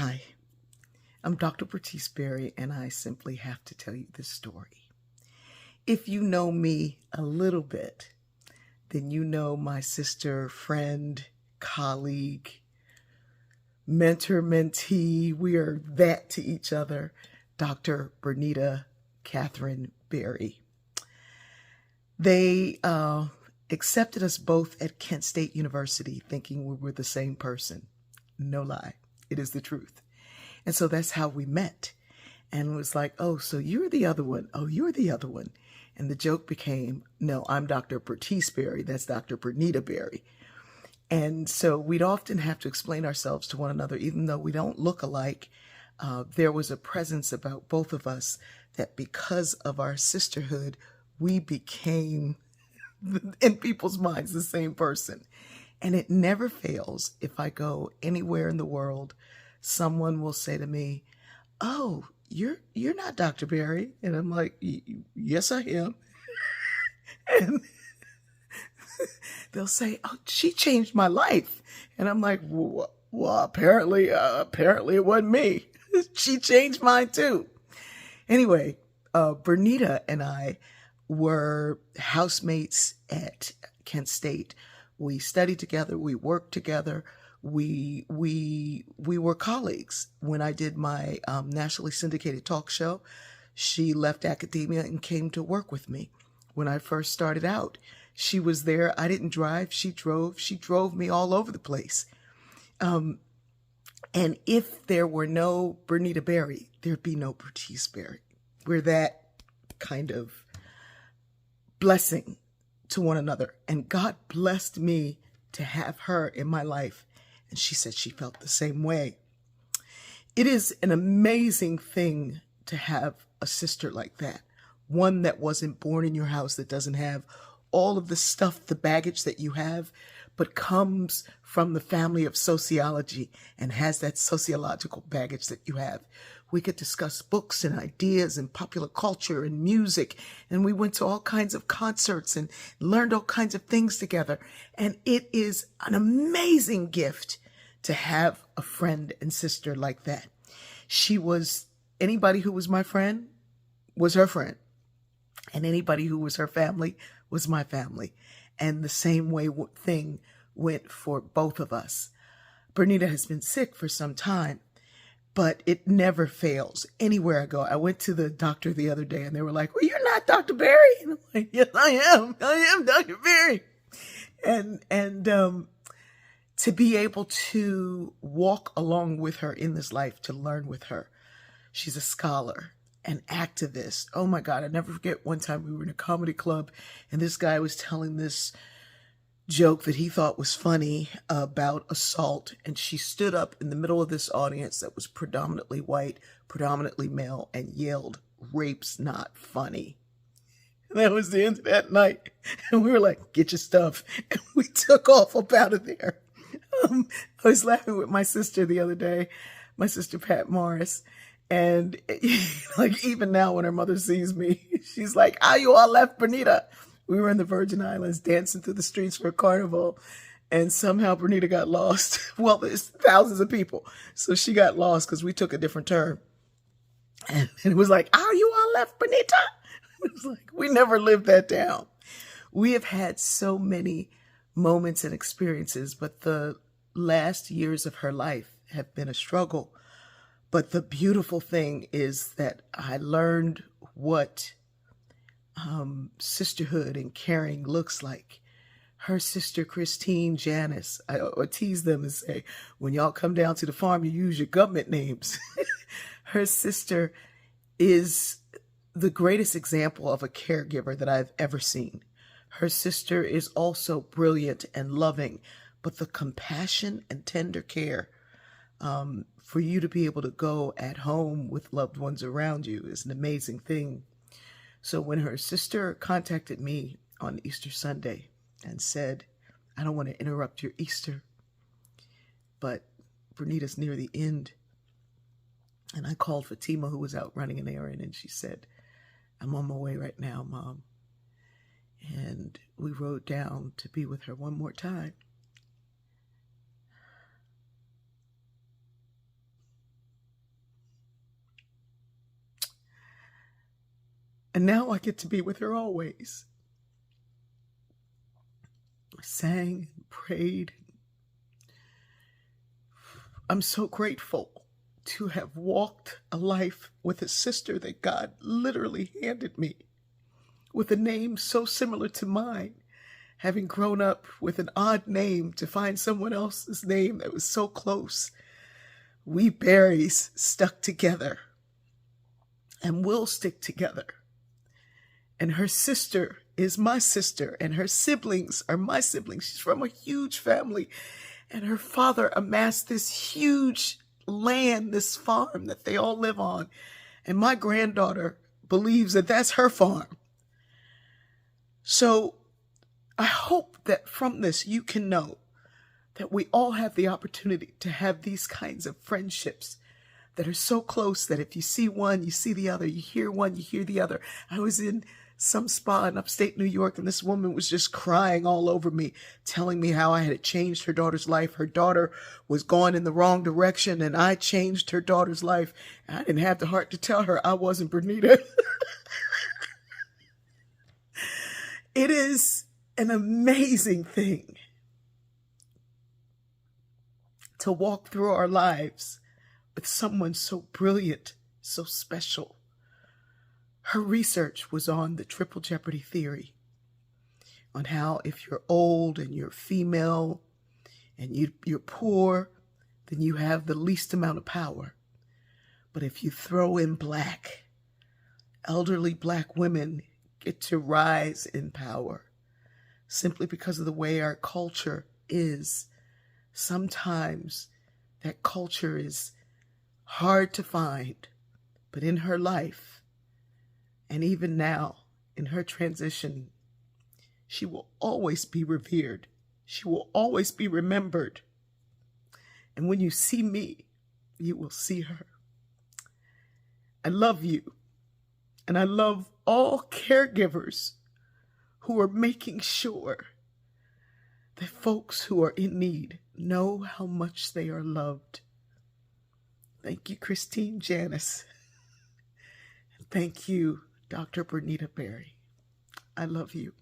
Hi, I'm Dr. Bertice Berry, and I simply have to tell you this story. If you know me a little bit, then you know my sister, friend, colleague, mentor, mentee. We are that to each other, Dr. Bernita Catherine Berry. They accepted us both at Kent State University thinking we were the same person. No lie, it is the truth. And so that's how we met. And it was like, oh, so you're the other one. Oh, you're the other one. And the joke became, no, I'm Dr. Bertice Berry. That's Dr. Bernita Berry. And so we'd often have to explain ourselves to one another, even though we don't look alike. There was a presence about both of us that because of our sisterhood, we became, in people's minds, the same person. And it never fails. If I go anywhere in the world, someone will say to me, oh, you're not Dr. Berry. And I'm like, yes, I am. And they'll say, oh, she changed my life. And I'm like, well, apparently it wasn't me. She changed mine too. Anyway, Bernita and I were housemates at Kent State. We studied together. We worked together. We were colleagues. When I did my nationally syndicated talk show, she left academia and came to work with me. When I first started out, she was there. I didn't drive. She drove. She drove me all over the place. And if there were no Bernita Berry, there'd be no Bertice Berry. We're that kind of blessing to one another. And God blessed me to have her in my life. And she said she felt the same way. It is an amazing thing to have a sister like that. One that wasn't born in your house, that doesn't have all of the stuff, the baggage that you have, but comes from the family of sociology and has that sociological baggage that you have. We could discuss books and ideas and popular culture and music. And we went to all kinds of concerts and learned all kinds of things together. And it is an amazing gift to have a friend and sister like that. She was, anybody who was my friend was her friend. And anybody who was her family was my family. And the same way thing went for both of us. Bernita has been sick for some time, but it never fails. Anywhere I go, I went to the doctor the other day and they were like, well, you're not Dr. Berry. And I'm like, yes, I am. I am Dr. Berry. And to be able to walk along with her in this life, to learn with her. She's a scholar, an activist. Oh my God, I never forget one time we were in a comedy club and this guy was telling this joke that he thought was funny about assault. And she stood up in the middle of this audience that was predominantly white, predominantly male, and yelled, "Rape's not funny." And that was the end of that night. And we were like, get your stuff. And we took off up out of there. I was laughing with my sister the other day, my sister Pat Morris. And like even now when her mother sees me, she's like, "Ah, you all left Bernita." We were in the Virgin Islands dancing through the streets for a carnival. And somehow Bernita got lost. Well, there's thousands of people. So she got lost because we took a different turn. And it was like, "Oh, you all left Bernita?" It was like, we never lived that down. We have had so many moments and experiences, but the last years of her life have been a struggle. But the beautiful thing is that I learned what sisterhood and caring looks like. Her sister, Christine Janice, I tease them and say, when y'all come down to the farm, you use your government names. Her sister is the greatest example of a caregiver that I've ever seen. Her sister is also brilliant and loving, but the compassion and tender care for you to be able to go at home with loved ones around you is an amazing thing. So when her sister contacted me on Easter Sunday and said, "I don't want to interrupt your Easter, but Bernita's near the end." And I called Fatima, who was out running an errand, and she said, "I'm on my way right now, Mom." And we rode down to be with her one more time. And now I get to be with her always. I sang and prayed. I'm so grateful to have walked a life with a sister that God literally handed me, with a name so similar to mine, having grown up with an odd name, to find someone else's name that was so close. We berries stuck together and will stick together. And her sister is my sister, and her siblings are my siblings. She's from a huge family, and her father amassed this huge land, this farm that they all live on. And my granddaughter believes that that's her farm. So I hope that from this you can know that we all have the opportunity to have these kinds of friendships that are so close that if you see one, you see the other, you hear one, you hear the other. I was in some spa in upstate New York, and this woman was just crying all over me, telling me how I had changed her daughter's life. Her daughter was going in the wrong direction, and I changed her daughter's life. I didn't have the heart to tell her I wasn't Bernita. It is an amazing thing to walk through our lives with someone so brilliant, so special. Her research was on the triple jeopardy theory, on how if you're old and you're female and you're poor, then you have the least amount of power. But if you throw in black, elderly black women get to rise in power simply because of the way our culture is. Sometimes that culture is hard to find, but in her life, and even now, in her transition, she will always be revered. She will always be remembered. And when you see me, you will see her. I love you. And I love all caregivers who are making sure that folks who are in need know how much they are loved. Thank you, Christine Janice. And thank you, Dr. Bernita Berry. I love you.